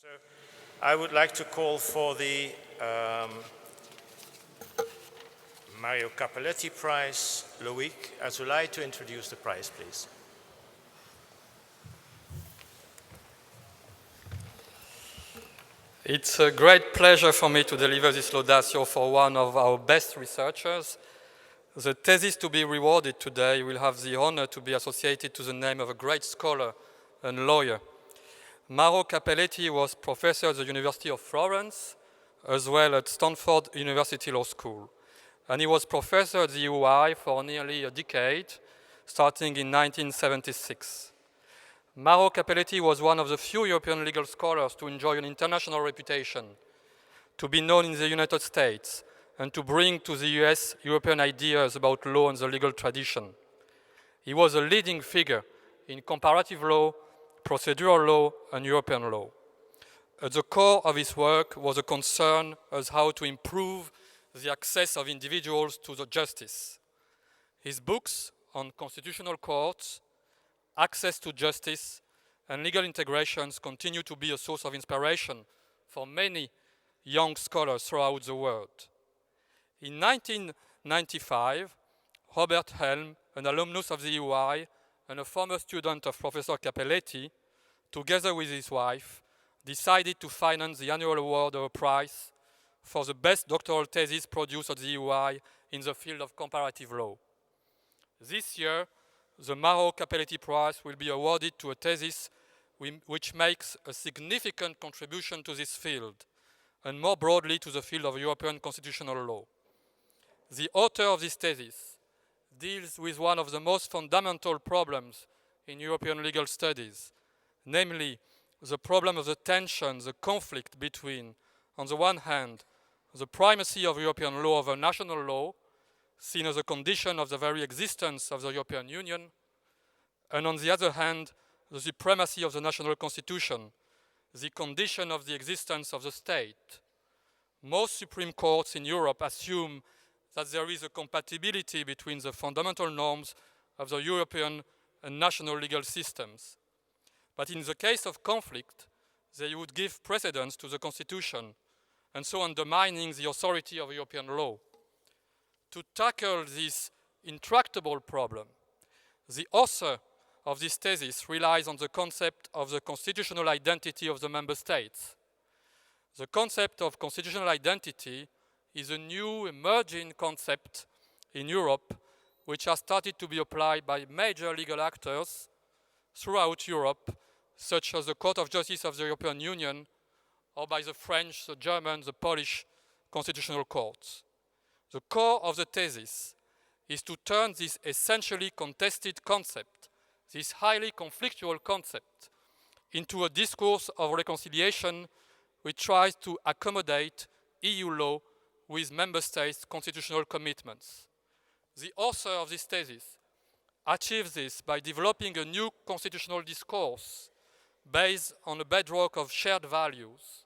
So I would like to call for the Mauro Cappelletti Prize, Loïc Azoulay, to introduce the prize, please. It's a great pleasure for me to deliver this laudatio for one of our best researchers. The thesis to be rewarded today will have the honor to be associated to the name of a great scholar and lawyer. Mauro Cappelletti was professor at the University of Florence, as well at Stanford University Law School. And he was professor at the UI for nearly a decade, starting in 1976. Mauro Cappelletti was one of the few European legal scholars to enjoy an international reputation, to be known in the United States, and to bring to the US European ideas about law and the legal tradition. He was a leading figure in comparative law, procedural law, and European law. At the core of his work was a concern as how to improve the access of individuals to the justice. His books on constitutional courts, access to justice, and legal integrations continue to be a source of inspiration for many young scholars throughout the world. In 1995, Robert Helm, an alumnus of the UI and a former student of Professor Cappelletti, together with his wife, decided to finance the annual award or prize for the best doctoral thesis produced at the UI in the field of comparative law. This year, the Mauro Cappelletti Prize will be awarded to a thesis which makes a significant contribution to this field, and more broadly to the field of European constitutional law. The author of this thesis deals with one of the most fundamental problems in European legal studies, namely the problem of the tension, the conflict between, on the one hand, the primacy of European law over national law, seen as a condition of the very existence of the European Union, and on the other hand, the supremacy of the national constitution, the condition of the existence of the state. Most Supreme Courts in Europe assume that there is a compatibility between the fundamental norms of the European and national legal systems. But in the case of conflict, they would give precedence to the Constitution, and so undermining the authority of European law. To tackle this intractable problem, the author of this thesis relies on the concept of the constitutional identity of the member states. The concept of constitutional identity is a new emerging concept in Europe which has started to be applied by major legal actors throughout Europe, such as the Court of Justice of the European Union, or by the French, the German, the Polish constitutional courts. The core of the thesis is to turn this essentially contested concept, this highly conflictual concept, into a discourse of reconciliation which tries to accommodate EU law with member states' constitutional commitments. The author of this thesis achieves this by developing a new constitutional discourse based on a bedrock of shared values,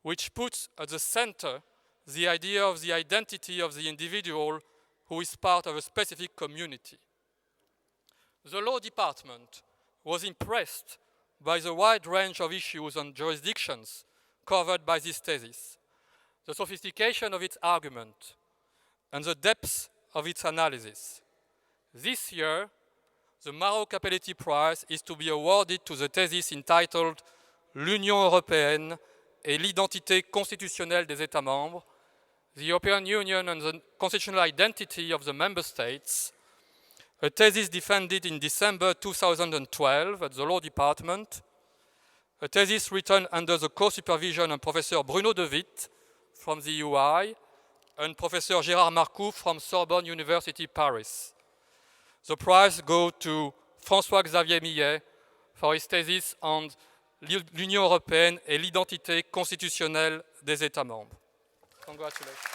which puts at the center the idea of the identity of the individual who is part of a specific community. The law department was impressed by the wide range of issues and jurisdictions covered by this thesis, the sophistication of its argument, and the depth of its analysis. This year, the Mauro Cappelletti Prize is to be awarded to the thesis entitled L'Union Européenne et l'identité constitutionnelle des États-Membres, the European Union and the constitutional identity of the member states, a thesis defended in December 2012 at the Law Department, a thesis written under the co-supervision of Professor Bruno De Witt from the UI and Professor Gérard Marcoux from Sorbonne University, Paris. The prize goes to François-Xavier Millet for his thesis on l'Union européenne et l'identité constitutionnelle des États-membres. Congratulations.